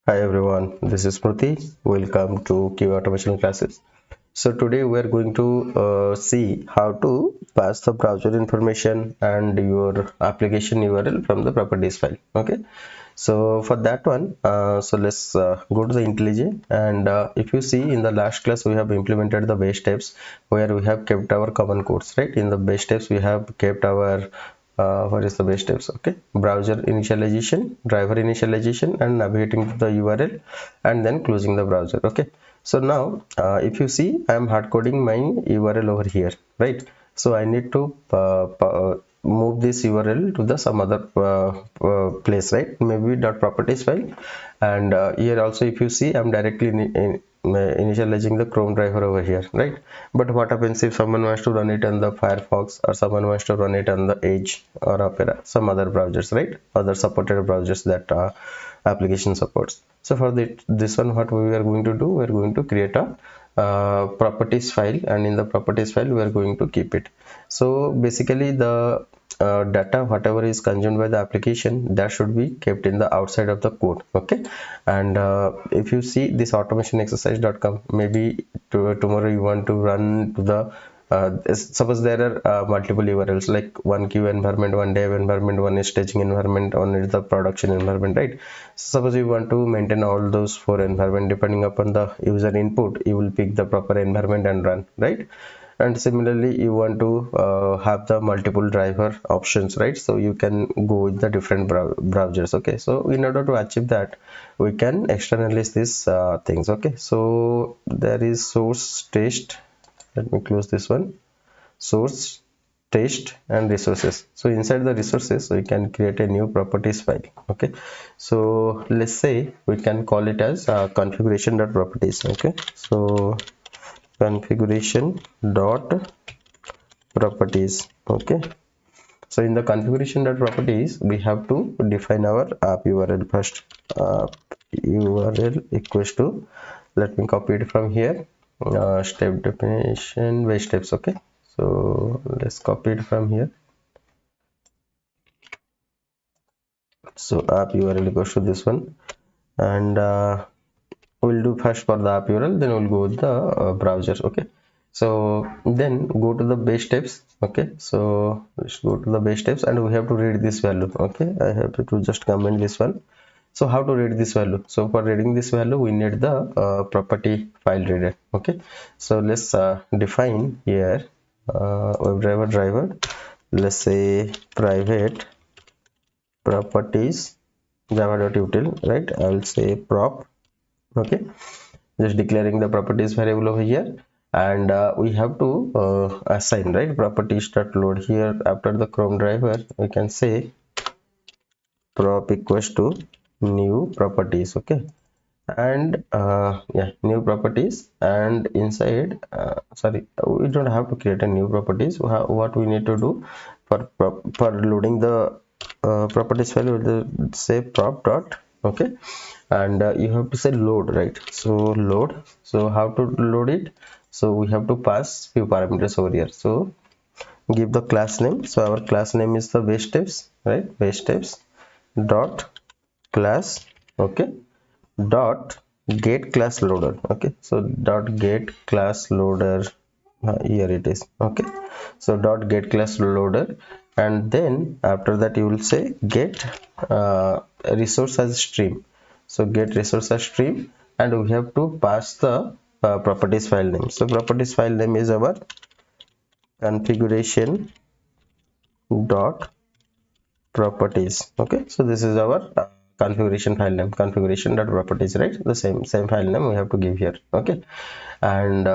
Hi everyone, this is Smriti. Welcome to Q Automation classes. So today we are going to see how to pass the browser information and your application URL from the properties file. Okay, so for that one, so let's go to the IntelliJ, and if you see in the last class we have implemented the base steps where we have kept our common codes, right? In the base steps we have kept our what is the base steps? Okay, browser initialization, driver initialization, and navigating to the URL, and then closing the browser. Okay, so now if you see, I am hard coding my URL over here, right? So I need to move this URL to the some other place, right? Maybe .properties file, and here also if you see, I'm directly initializing the Chrome driver over here, right? But what happens if someone wants to run it on the Firefox, or someone wants to run it on the Edge or Opera, some other browsers, right? Other supported browsers that application supports. So for this one, what we are going to do, we are going to create a properties file, and in the properties file we are going to keep it. So basically the data whatever is consumed by the application, that should be kept in the outside of the code. Okay, and if you see this automationexercise.com, maybe tomorrow you want to run to the suppose there are multiple URLs, like one queue environment, one dev environment, one is staging environment, one is the production environment, right? So suppose you want to maintain all those four environment, depending upon the user input you will pick the proper environment and run, right? And similarly you want to have the multiple driver options, right? So you can go with the different browsers. Okay, so in order to achieve that, we can externalize these things. Okay, so there is source test. Let me close this one. Source test and resources. So inside the resources we can create a new properties file. Okay, so let's say we can call it as configuration.properties. Okay, so configuration.properties. Okay, so in the configuration.properties we have to define our app URL first. App URL equals to, let me copy it from here, step definition by steps. Okay, so let's copy it from here. So app URL equals to this one, and we'll do first for the app URL, then we'll go with the browser. Okay, so then go to the base steps. Okay, so let's go to the base steps, and we have to read this value. Okay, I have to just comment this one. So how to read this value? So for reading this value we need the property file reader. Okay, so let's define here WebDriver driver, let's say private properties java.util, right? I'll say prop. Okay, just declaring the properties variable over here, and we have to assign, right, properties start load. Here after the Chrome driver we can say prop equals to new properties. Okay, and yeah, new properties, and inside sorry, we don't have to create a new properties. What we need to do for loading the properties file, we will say prop dot. Okay, and you have to say load, right? So load, so how to load it? So we have to pass few parameters over here. So give the class name. So our class name is the base steps, right? Base steps dot class. Okay, dot get class loader. Okay, so dot get class loader, here it is. Okay, so dot get class loader, and then after that you will say get resource as stream. So get resource as stream, and we have to pass the properties file name. So properties file name is our configuration dot properties. Okay, so this is our configuration file name, configuration.properties, right? The same file name we have to give here. Okay, and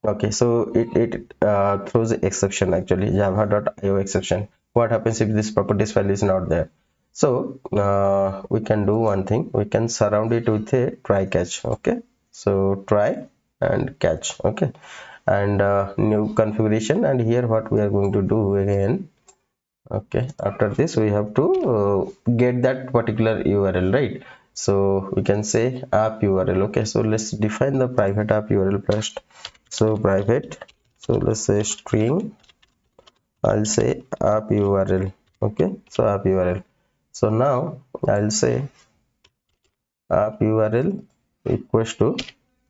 okay, so it throws an exception, actually java.io exception. What happens if this properties file is not there? So we can do one thing, we can surround it with a try catch. Okay, so try and catch. Okay, and new configuration, and here what we are going to do again. Okay, after this we have to get that particular URL, right? So we can say app URL. Okay, so let's define the private app URL first. So private, so let's say string, I'll say app URL. Okay, so app URL. So now I'll say app URL equals to,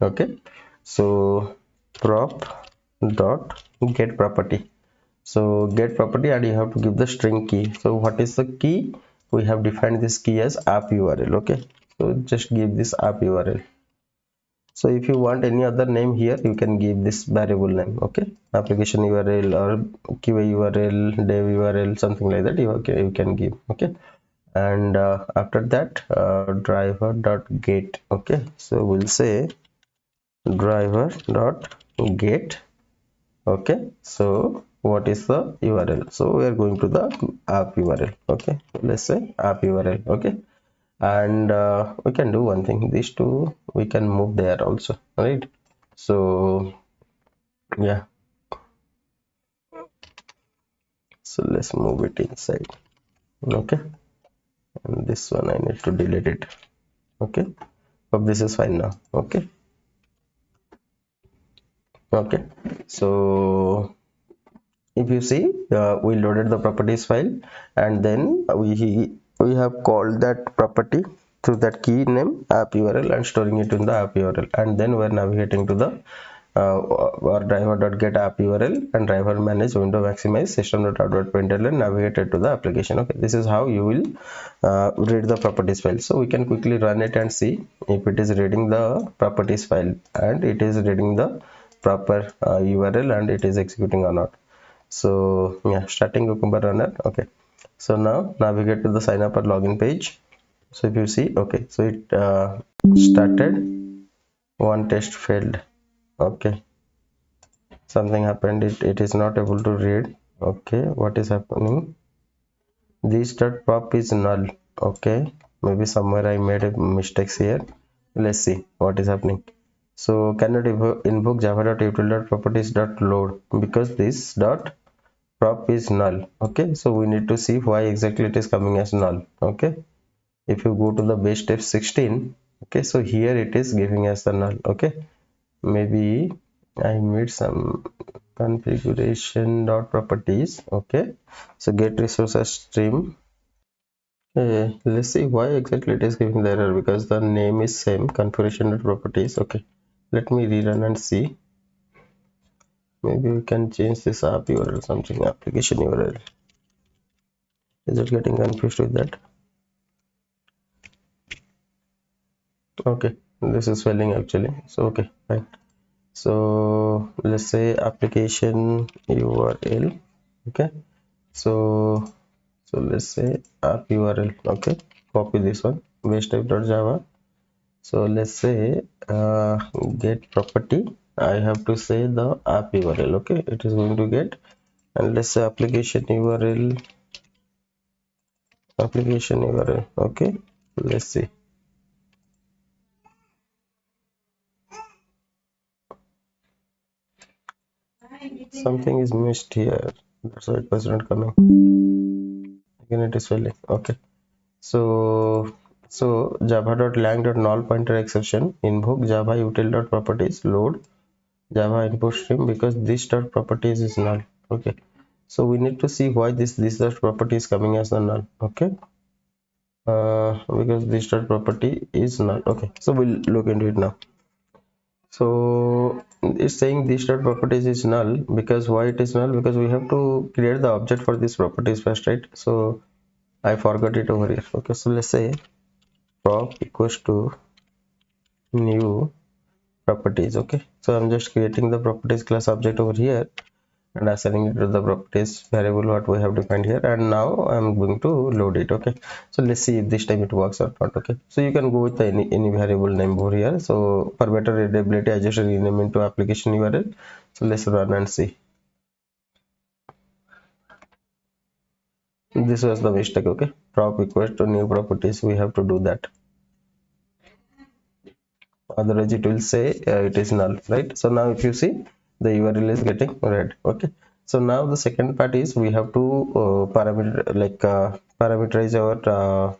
okay, so prop dot get property. So get property, and you have to give the string key. So what is the key? We have defined this key as app URL. Okay, so just give this app URL. So if you want any other name here, you can give this variable name. Okay, application URL or QA URL, dev URL, something like that you can give. Okay, and after that driver dot get. Okay, so we'll say driver dot get. Okay, so what is the URL? So we are going to the app URL. Okay, let's say app URL. Okay, and we can do one thing, these two we can move there also, right? So yeah, so let's move it inside. Okay, and this one I need to delete it. Okay, but this is fine now. Okay, okay, so if you see, we loaded the properties file, and then we have called that property through that key name app URL and storing it in the app URL, and then we're navigating to the our driver.get app URL and driver manage window maximize system.out.println and navigated to the application. Okay, this is how you will read the properties file. So we can quickly run it and see if it is reading the properties file and it is reading the proper URL and it is executing or not. So yeah, starting Cucumber runner. Okay, so now navigate to the sign up or login page. So if you see, okay, so it started, one test failed. Okay, something happened, it is not able to read. Okay, what is happening? This dot prop is null. Okay, maybe somewhere I made a mistakes here. Let's see what is happening. So cannot invoke java.util.Properties.load because this dot prop is null. Okay, so we need to see why exactly it is coming as null. Okay, if you go to the base step 16, okay, so here it is giving us the null. Okay, maybe I made some configuration dot properties. Okay, so get resources stream. Let's see why exactly it is giving the error, because the name is same, configuration dot properties. Okay, let me rerun and see. Maybe we can change this app URL, something application URL. Is it getting confused with that? Okay, this is spelling actually. So okay, fine. So let's say application URL. Okay, so let's say app URL. Okay, copy this one, base type.java. So let's say get property, I have to say the app URL. Okay, it is going to get, and let's say application URL. Okay, let's see. Something is missed here, that's why it was not coming. Again it is failing. Okay, so java.lang.null pointer exception invoke java.util.Properties load java input stream because this dot properties is null. Okay, so we need to see why this dot property is coming as a null. Okay, because this dot property is null. Okay, so we'll look into it now. So it's saying this dot properties is null because why it is null? Because we have to create the object for this properties first, right? So I forgot it over here. Okay, so let's say prop equals to new properties. Okay, so I'm just creating the properties class object over here and assigning it to the properties variable what we have defined here, and now I'm going to load it. Okay, so let's see if this time it works or not. Okay, so you can go with any variable name over here. So for better readability I just rename into application URL. So let's run and see. This was the mistake. Okay, prop equals to new properties, we have to do that, otherwise it will say it is null, right? So now if you see, the URL is getting red. Okay, so now the second part is we have to parameterize our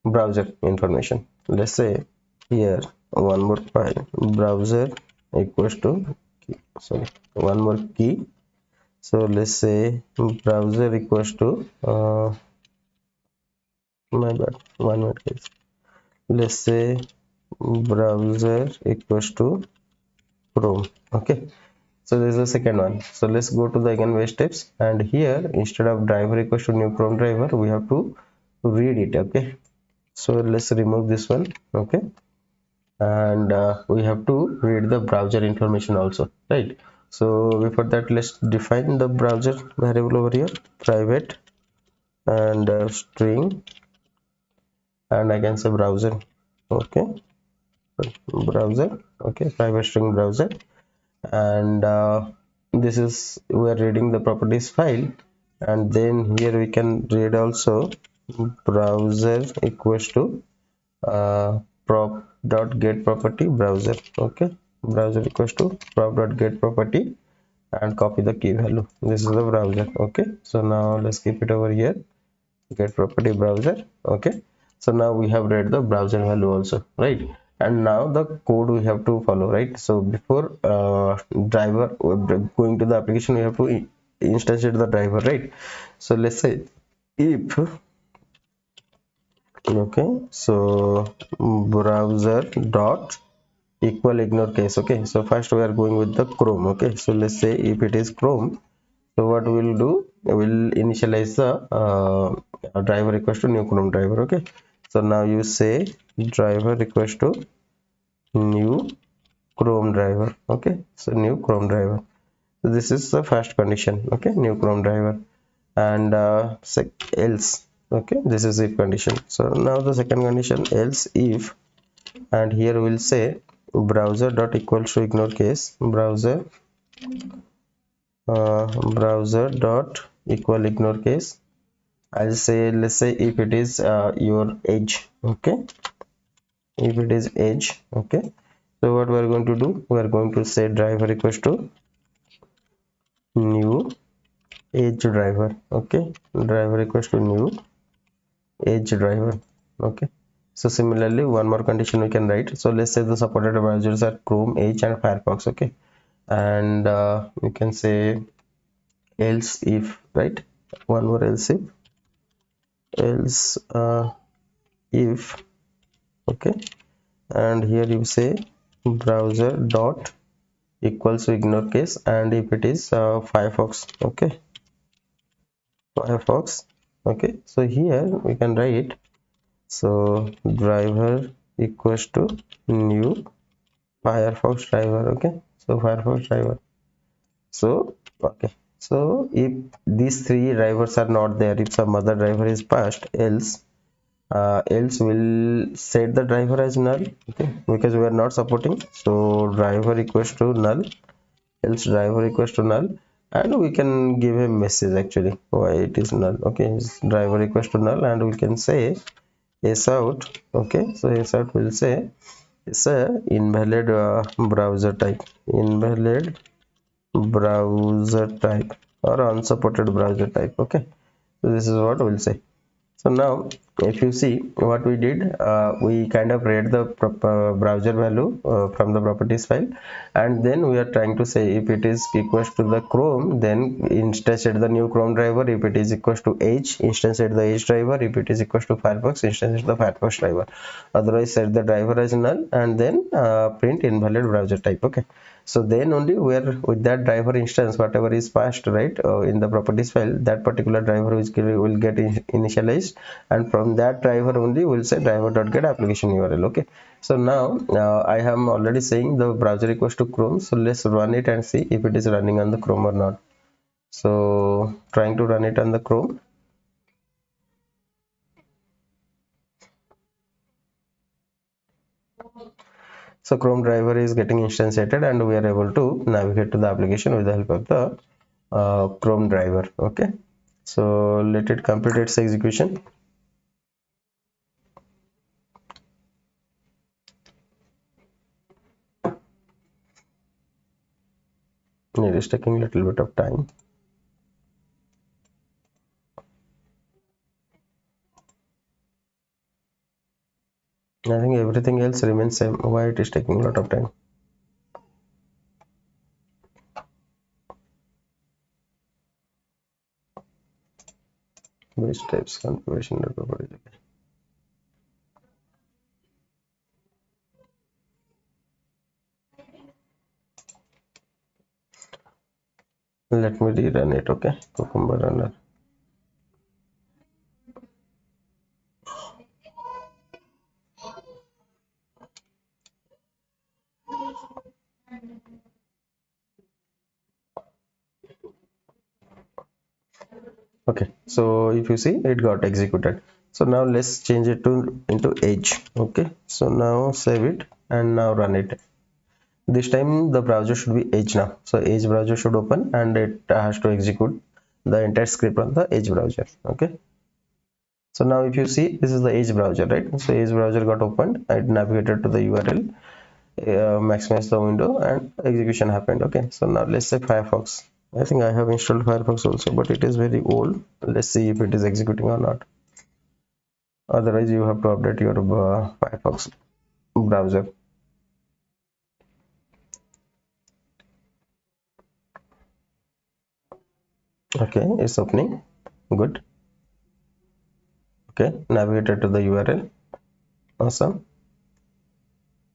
browser information. Let's say here one more file, browser equals to sorry, one more key. So let's say browser equals to my bad, one minute guys. let's say browser equals to Chrome. Okay, so this is the second one. So let's go to the again way steps, and here instead of driver equals to new Chrome driver, we have to read it. Okay, so let's remove this one. Okay, and we have to read the browser information also, right? So before that, let's define the browser variable over here, private and string, and I can say browser. Okay, browser. Okay, private string browser, and this is we are reading the properties file, and then here we can read also browser equals to prop dot get property browser. Okay, browser equals to prop dot get property, and copy the key value. This is the browser. Okay, so now let's keep it over here, get property browser. Okay, so now we have read the browser value also, right? And now the code we have to follow, right? So before driver going to the application, we have to instantiate the driver, right? So let's say if, okay, so browser dot equal ignore case. Okay, so first we are going with the Chrome. Okay, so let's say if it is Chrome, so what we'll do, we'll initialize the driver equals to new Chrome driver. Okay, so now you say driver equals to new Chrome driver. Okay, so new Chrome driver. So this is the first condition. Okay, new Chrome driver, and else. Okay, this is if condition. So now the second condition, else if, and here we'll say browser dot equals to ignore case browser, browser dot equal ignore case. I'll say, let's say if it is your age. Okay, if it is age. Okay, so what we are going to do, we are going to say driver equals to new age driver. Okay, driver equals to new age driver. Okay, so similarly one more condition we can write. So let's say the supported browsers are Chrome, Edge and Firefox. Okay, and we can say else if, right? One more else if, else if. Okay, and here you say browser dot equals to ignore case, and if it is Firefox. Okay, Firefox. Okay, so here we can write, so driver equals to new Firefox driver. Okay, so Firefox driver. So okay, so if these three drivers are not there, if some other driver is passed, else will set the driver as null. Okay, because we are not supporting, so driver equals to null, else driver equals to null, and we can give a message actually why it is null. Okay, driver equals to null, and we can say s out. Okay, so s out will say it's a invalid browser type, invalid browser type, or unsupported browser type. Okay, so this is what we'll say. So now if you see what we did, we kind of read the browser value from the properties file, and then we are trying to say if it is equals to the Chrome, then instantiate the new Chrome driver. If it is equals to Edge, instantiate the Edge driver. If it is equals to Firefox, instantiate the Firefox driver. Otherwise set the driver as null, and then print invalid browser type. Okay, so then only where with that driver instance, whatever is passed, right, in the properties file, that particular driver will get initialized, and from that driver only we'll say driver.get application URL. Okay, so now I am already saying the browser equals to Chrome, so let's run it and see if it is running on the Chrome or not. So trying to run it on the Chrome. So Chrome driver is getting instantiated, and we are able to navigate to the application with the help of the Chrome driver. Okay, so let it complete its execution. It is taking a little bit of time. I think everything else remains same. Why it is taking a lot of time? Which types configuration properties? let me rerun it. Okay, cucumber runner. Okay, so if you see, it got executed. So now let's change it to into age. Okay, so now save it and now run it. This time the browser should be edge now. So edge browser should open and it has to execute the entire script on the edge browser. Okay, so now if you see, this is the edge browser, right? So edge browser got opened, it navigated to the URL, maximize the window, and execution happened. Okay, so now let's say Firefox. I think I have installed Firefox also, but it is very old. Let's see if it is executing or not. Otherwise you have to update your Firefox browser. Okay, it's opening. Good. Okay, navigated to the URL. Awesome.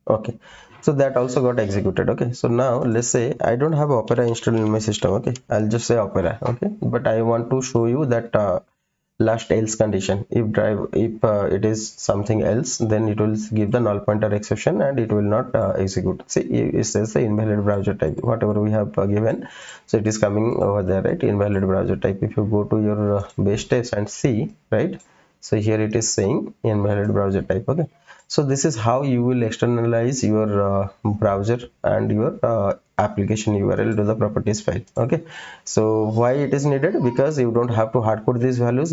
Okay, so that also got executed. Okay, so now let's say I don't have Opera installed in my system. Okay, I'll just say Opera. Okay, but I want to show you that last else condition. If it is something else, then it will give the null pointer exception and it will not execute. See, it says the invalid browser type, whatever we have given, so it is coming over there, right? Invalid browser type. If you go to your base test and see, right, so here it is saying invalid browser type. Okay, so this is how you will externalize your browser and your application URL to the properties file. Okay, so why it is needed? Because you don't have to hard code these values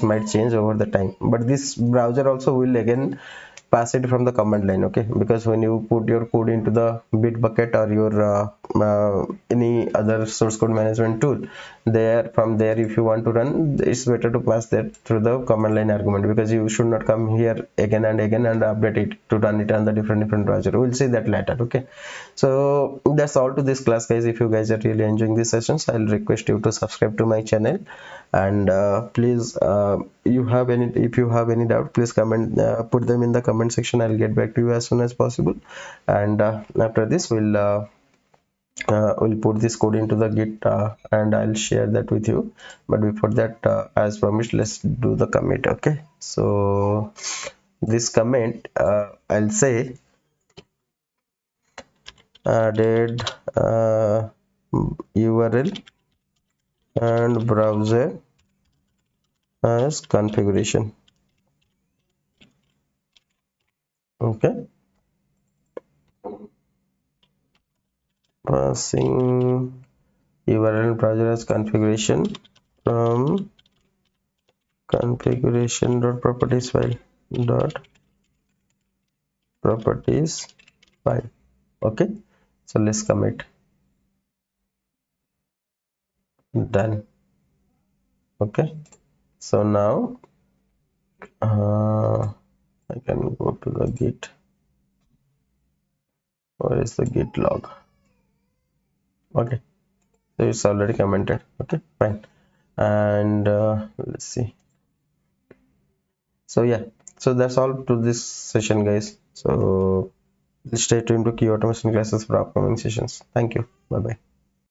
might change over the time, but this browser also will again pass it from the command line. Okay, because when you put your code into the Bitbucket or your any other source code management tool, there from there, if you want to run, it's better to pass that through the command line argument, because you should not come here again and again and update it to run it on the different browser. We'll see that later. Okay, so that's all to this class, guys. If you guys are really enjoying these sessions, I'll request you to subscribe to my channel, and please, you have any if you have any doubt, please comment, put them in the comment section. I'll get back to you as soon as possible, and after this we'll put this code into the git, and I'll share that with you. But before that, as promised, let's do the commit. Okay, so this commit, I'll say added URL and browser as configuration. Okay, passing URL browser as configuration from configuration.properties file dot properties file. Okay, so let's commit. Done. Okay, so now I can go to the git. Where is the git log? Okay, so it's already commented. Okay, fine. And let's see. So yeah, so that's all to this session, guys. So stay tuned to key automation classes for upcoming sessions. Thank you. Bye bye.